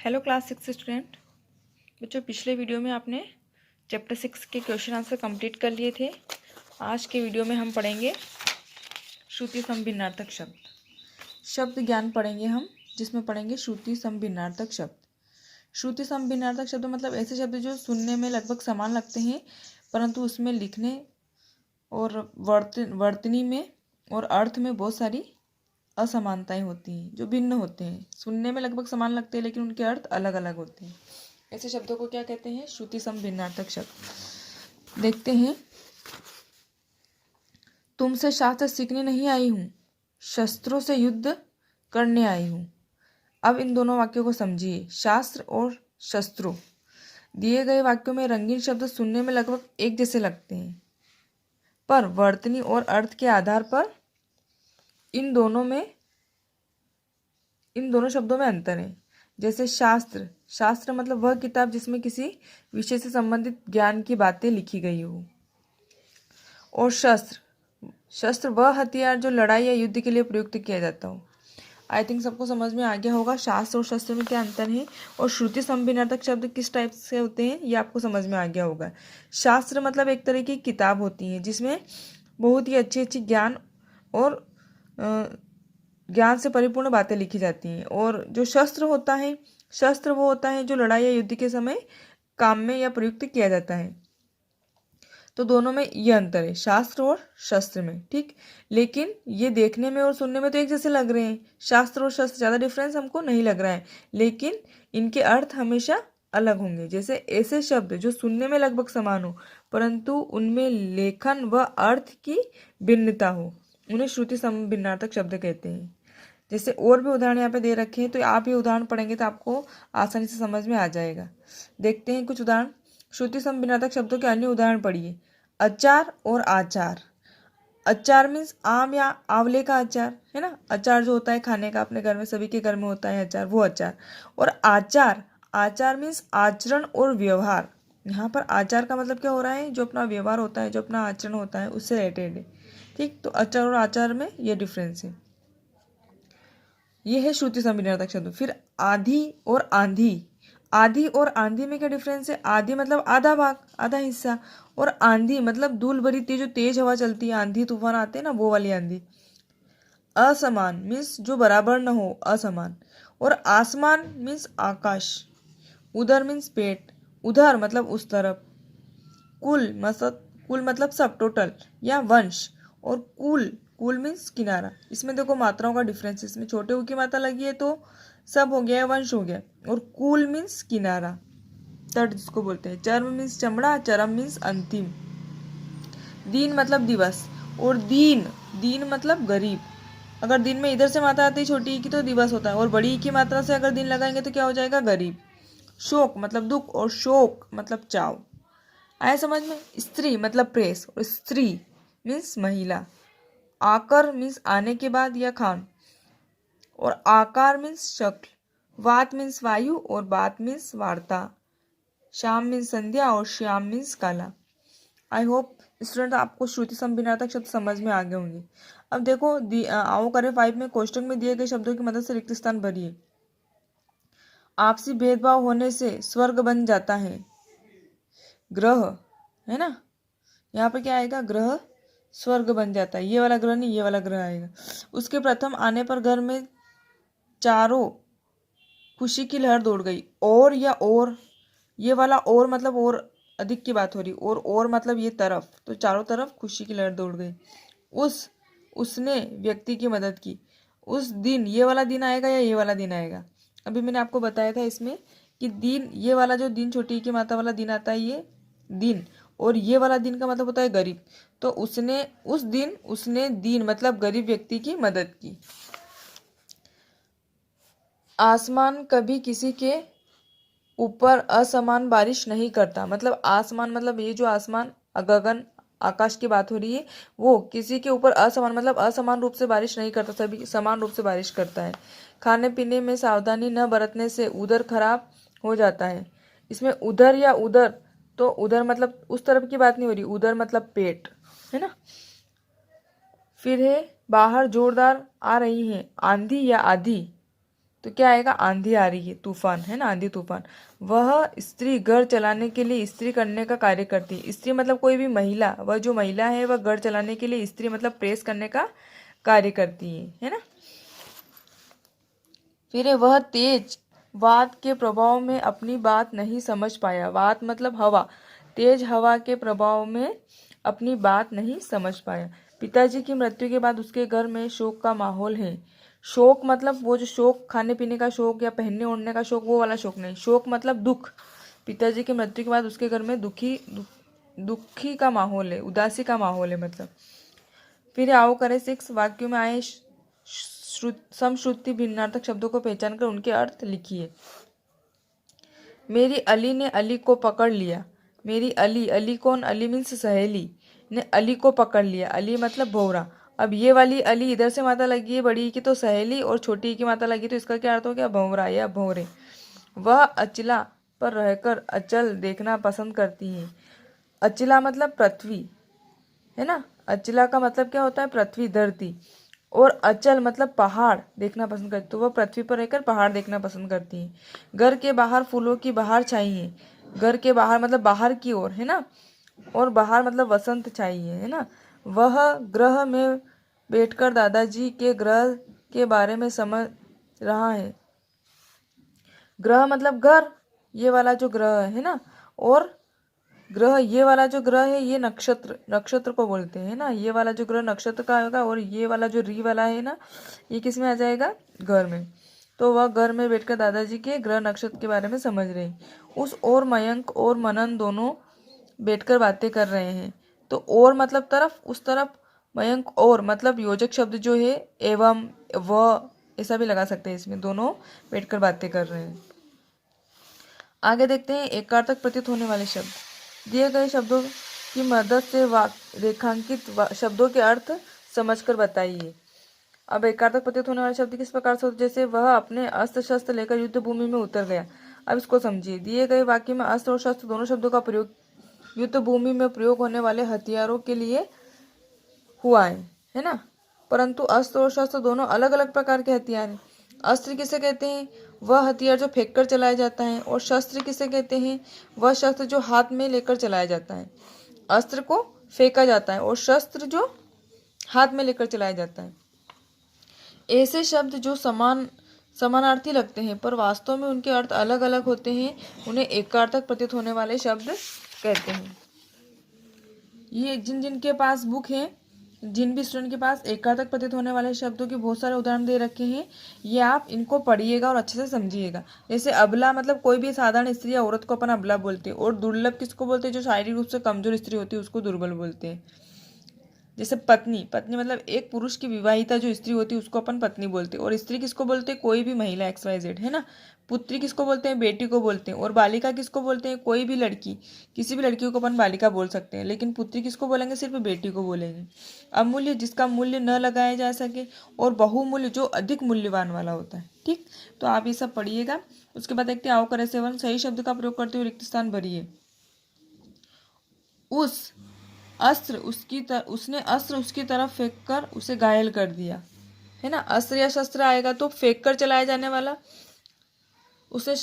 Hello class 6 student बच्चों, पिछले video में आपने चैप्टर 6 के क्वेश्चन आंसर कंप्लीट कर लिए थे। आज के वीडियो में हम पढ़ेंगे श्रुति सम भिन्नार्थक शब्द ज्ञान पढ़ेंगे हम, जिसमें पढ़ेंगे श्रुति सम भिन्नार्थक शब्द। श्रुति सम भिन्नार्थक शब्द मतलब ऐसे शब्द जो सुनने में लगभग समान लगते हैं, परंतु उसमें लिखने और वर्तनी में और अर्थ में बहुत सारी असमानताएं होती हैं, जो भिन्न होते हैं। सुनने में लगभग समान लगते हैं लेकिन उनके अर्थ अलग अलग होते हैं। ऐसे शब्दों को क्या कहते हैं? श्रुति सम भिन्नार्थक शब्द। देखते हैं, तुमसे शास्त्र सीखने नहीं आई हूँ, शस्त्रों से युद्ध करने आई हूँ। अब इन दोनों वाक्यों को समझिए। शास्त्र और शस्त्रों, दिए गए वाक्यों में रंगीन शब्द सुनने में लगभग एक जैसे लगते हैं, पर वर्तनी और अर्थ के आधार पर इन दोनों शब्दों में अंतर है। जैसे शास्त्र मतलब वह किताब जिसमें किसी विषय से संबंधित ज्ञान की बातें लिखी गई हो, और शस्त्र वह हथियार जो लड़ाई या युद्ध के लिए प्रयुक्त किया जाता हो। आई थिंक सबको समझ में आ गया होगा शास्त्र और शस्त्र में क्या अंतर है, और श्रुति सम भिन्नार्थक शब्द किस टाइप से होते हैं ये आपको समझ में आ गया होगा। शास्त्र मतलब एक तरह की किताब होती है जिसमें बहुत ही अच्छी अच्छी ज्ञान और ज्ञान से परिपूर्ण बातें लिखी जाती हैं। और जो शस्त्र वो होता है जो लड़ाई या युद्ध के समय काम में या प्रयुक्त किया जाता है। तो दोनों में ये अंतर है, शास्त्र और शस्त्र में। ठीक, लेकिन ये देखने में और सुनने में तो एक जैसे लग रहे हैं। शास्त्र और शस्त्र ज़्यादा डिफरेंस हमको नहीं लग रहा है, लेकिन इनके अर्थ हमेशा अलग होंगे। जैसे ऐसे शब्द जो सुनने में लगभग समान हो परंतु उनमें लेखन व अर्थ की भिन्नता हो, उन्हें श्रुति सम भिन्नार्थक शब्द कहते हैं। जैसे और भी उदाहरण यहाँ पे दे रखे हैं, तो आप ये उदाहरण पढ़ेंगे तो आपको आसानी से समझ में आ जाएगा। देखते हैं कुछ उदाहरण। श्रुति सम भिन्नार्थक शब्दों के अन्य उदाहरण पढ़िए। अचार और आचार। अचार मीन्स आम या आंवले का अचार, है ना। अचार जो होता है खाने का, अपने घर में सभी के घर में होता है अचार, वो अचार। और आचार मीन्स आचरण और व्यवहार। यहाँ पर आचार का मतलब क्या हो रहा है? जो अपना व्यवहार होता है, जो अपना आचरण होता है, उससे रिलेटेड है। ठीक, तो अचार और आचार में ये डिफरेंस है। ये है श्रुति सम भिन्नार्थक शब्द। फिर आधी और आंधी में क्या डिफरेंस है? आधी मतलब आधा भाग, आधा हिस्सा, और आंधी मतलब धूल भरी तेज, जो तेज हवा चलती है, आंधी तूफान आते हैं ना, वो वाली आंधी। असमान मीन्स जो बराबर न हो, असमान। और आसमान मीन्स आकाश। उधर मीन्स पेट, उधर मतलब उस तरफ। कुल मतलब सब, टोटल या वंश। और कुल मीन्स किनारा। इसमें देखो मात्राओं का डिफरेंस, इसमें छोटे ऊ की मात्रा लगी है तो सब हो गया, वंश हो गया। और कुल मीन्स किनारा, तट जिसको बोलते हैं। चर्म मीन्स चमड़ा, चरम मीन्स अंतिम। दीन मतलब दिवस, और दीन मतलब गरीब। अगर दिन में इधर से मात्रा आती है छोटी ई की तो दिवस होता है, और बड़ी ई की मात्रा से अगर दिन लगाएंगे तो क्या हो जाएगा? गरीब। शोक मतलब दुख, और शोक मतलब चाव। आया समझ में? स्त्री मतलब प्रेस, और स्त्री मीन्स महिला। आकर मीन्स आने के बाद या खान, और आकार मीन्स शक्ल। वात मीन्स वायु, और बात मीन्स वार्ता। शाम मीन्स संध्या, और श्याम मीन्स काला। आई होप स्टूडेंट आपको श्रुति सम भिन्नार्थक शब्द समझ में आ गए होंगे। अब देखो, आओ करें 5 में कोष्टक में दिए गए शब्दों की मदद से रिक्त स्थान भरिए। आपसी भेदभाव होने से स्वर्ग बन जाता है। ग्रह, है ना, यहाँ पर क्या आएगा? ग्रह स्वर्ग बन जाता है। ये वाला ग्रह नहीं, ये वाला ग्रह आएगा। उसके प्रथम आने पर घर में चारों खुशी की लहर दौड़ गई। और या और, ये वाला और मतलब और अधिक की बात हो रही, और मतलब ये तरफ, तो चारों तरफ खुशी की लहर दौड़ गई। उसने व्यक्ति की मदद की। उस दिन, ये वाला दिन आएगा या ये वाला दिन आएगा? अभी मैंने आपको बताया था इसमें कि दिन, ये वाला जो दिन छोटी की मात्रा वाला दिन आता है, ये दिन, और ये वाला दिन का मतलब होता है गरीब। तो उसने दिन मतलब गरीब व्यक्ति की मदद की। आसमान कभी किसी के ऊपर असमान बारिश नहीं करता। मतलब आसमान मतलब ये जो आसमान, गगन, आकाश की बात हो रही है, वो किसी के ऊपर असमान मतलब असमान रूप से बारिश नहीं करता, सभी समान रूप से बारिश करता है। खाने पीने में सावधानी न बरतने से उदर खराब हो जाता है। इसमें उधर या उधर, तो उधर मतलब उस तरफ की बात नहीं हो रही, उधर मतलब पेट, है ना। फिर है बाहर जोरदार आ रही है आंधी या आधी, तो क्या आएगा, आंधी आ रही है, तूफान है ना, आंधी तूफान। वह स्त्री घर चलाने के लिए स्त्री करने का कार्य करती है। स्त्री मतलब कोई भी महिला, वह जो महिला है वह घर चलाने के लिए स्त्री मतलब प्रेस करने का कार्य करती है ना। फिर है, वह तेज वात के प्रभाव में अपनी बात नहीं समझ पाया। वात मतलब हवा, तेज हवा के प्रभाव में अपनी बात नहीं समझ पाया। पिताजी की मृत्यु के बाद उसके घर में शोक का माहौल है। शोक मतलब वो जो शोक, खाने पीने का शोक या पहनने ओढ़ने का शोक, वो वाला शोक नहीं। शोक मतलब दुख। पिताजी की मृत्यु के बाद उसके घर में दुखी का माहौल है, उदासी का माहौल है मतलब। फिर आओ करें 6, वाक्यों में आए समश्रुति भिन्नार्थक शब्दों को पहचान कर उनके अर्थ लिखिए। मेरी अली ने अली को पकड़ लिया। मेरी अली, अली कौन, अली मीन्स सहेली, ने अली को पकड़ लिया। अली मतलब भौरा। अब ये वाली अली इधर से माता लगी है बड़ी की तो सहेली, और छोटी की माता लगी तो इसका क्या अर्थ हो गया, भौरा या भौरे। वह अचला पर रहकर अचल देखना पसंद करती है। अचला मतलब पृथ्वी है ना, अचला का मतलब क्या होता है, पृथ्वी, धरती। और अचल मतलब पहाड़ देखना पसंद करती, तो वह पृथ्वी पर रहकर पहाड़ देखना पसंद करती है। घर के बाहर फूलों की बहार चाहिए। घर के बाहर मतलब बाहर की ओर है ना, और बाहर मतलब वसंत चाहिए है ना। वह ग्रह में बैठकर दादाजी के ग्रह के बारे में समझ रहा है। ग्रह मतलब घर, ये वाला जो ग्रह है ना, और ग्रह, ये वाला जो ग्रह है ये नक्षत्र, नक्षत्र को बोलते हैं ना। ये वाला जो ग्रह नक्षत्र का होगा, और ये वाला जो री वाला है ना, ये किस में आ जाएगा, घर में। तो वह घर में बैठकर दादाजी के ग्रह नक्षत्र के बारे में समझ रहे हैं। उस और मयंक और मनन दोनों बैठकर बातें कर रहे हैं। तो और मतलब तरफ, उस तरफ, मयंक और मतलब योजक शब्द जो है, एवं, व, ऐसा भी लगा सकते हैं इसमें, दोनों बैठकर बातें कर रहे हैं। आगे देखते हैं एकार्थक प्रतीत होने वाले शब्द। दिए गए शब्दों की मदद से रेखांकित शब्दों के अर्थ समझकर बताइए। अब एकार्थक प्रतीत होने वाले शब्द किस प्रकार से होते, जैसे वह अपने अस्त्र शस्त्र लेकर युद्ध भूमि में उतर गया। अब इसको समझिए। दिए गए वाक्य में अस्त्र और शस्त्र दोनों शब्दों का प्रयोग युद्ध भूमि में प्रयोग होने वाले हथियारों के लिए हुआ है ना। परंतु अस्त्र और शस्त्र दोनों अलग अलग प्रकार के हथियार हैं। अस्त्र किसे कहते हैं, वह हथियार जो फेंक कर चलाया जाता है, और शस्त्र किसे कहते हैं, वह शस्त्र जो हाथ में लेकर चलाया जाता है। अस्त्र को फेंका जाता है और शस्त्र जो हाथ में लेकर चलाया जाता है। ऐसे शब्द जो समानार्थी लगते हैं पर वास्तव में उनके अर्थ अलग अलग होते हैं, उन्हें एकार्थक प्रतीत होने वाले शब्द कहते हैं। ये जिनके पास बुक है, जिन भी स्टूडेंट के पास एकार्थक प्रतीत होने वाले शब्दों के बहुत सारे उदाहरण दे रखे हैं, ये आप इनको पढ़िएगा और अच्छे से समझिएगा। जैसे अबला मतलब कोई भी साधारण स्त्री या औरत को अपन अबला बोलते हैं, और दुर्लभ किसको बोलते हैं, जो शारीरिक रूप से कमजोर स्त्री होती है उसको दुर्बल बोलते हैं। जैसे पत्नी, पत्नी मतलब एक पुरुष की विवाहिता जो स्त्री होती है उसको अपन पत्नी बोलते हैं। और स्त्री किसको बोलते हैं, कोई भी महिला XYZ है ना। पुत्री किसको बोलते हैं, बेटी को बोलते हैं। और बालिका किसको बोलते हैं, कोई भी लड़की, किसी भी लड़की को अपन बालिका बोल सकते हैं, लेकिन पुत्री किसको बोलेंगे, सिर्फ बेटी को बोलेंगे। अमूल्य जिसका मूल्य न लगाया जा सके, और बहुमूल्य जो अधिक मूल्यवान वाला होता है। ठीक, तो आप ये सब पढ़िएगा। उसके बाद देखते हैं आओ करे 7, सही शब्द का प्रयोग करते हुए रिक्त स्थान भरिए। उसने अस्त्र उसकी तरफ फेंक कर उसे घायल कर दिया है ना। अस्त्र या शस्त्र आएगा तो फेंक कर चलाया जाने वाला। उसने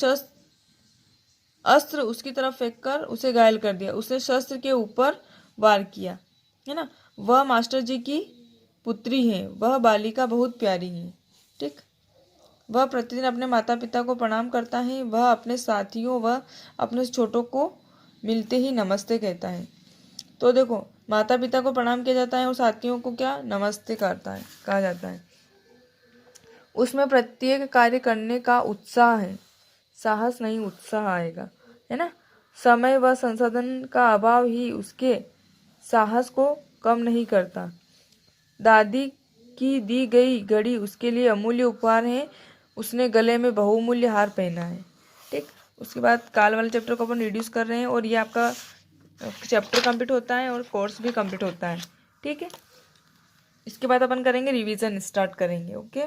अस्त्र उसकी तरफ फेंक कर उसे घायल कर दिया। उसने शस्त्र के ऊपर वार किया है ना। वह मास्टर जी की पुत्री है। वह बालिका बहुत प्यारी है। ठीक, वह प्रतिदिन अपने माता पिता को प्रणाम करता है। वह अपने साथियों व अपने छोटों को मिलते ही नमस्ते कहता है। तो देखो, माता पिता को प्रणाम किया जाता है और साथियों को क्या, नमस्ते कहा जाता है। उसमें प्रत्येक कार्य करने का उत्साह है, साहस नहीं उत्साह आएगा है ना। समय व संसाधन का अभाव ही उसके साहस को कम नहीं करता। दादी की दी गई घड़ी उसके लिए अमूल्य उपहार है। उसने गले में बहुमूल्य हार पहना है। ठीक, उसके बाद काल वाले चैप्टर को अपन रिड्यूस कर रहे हैं, और ये आपका चैप्टर कंप्लीट होता है और कोर्स भी कंप्लीट होता है। ठीक है, इसके बाद अपन करेंगे रिवीजन, स्टार्ट करेंगे। ओके।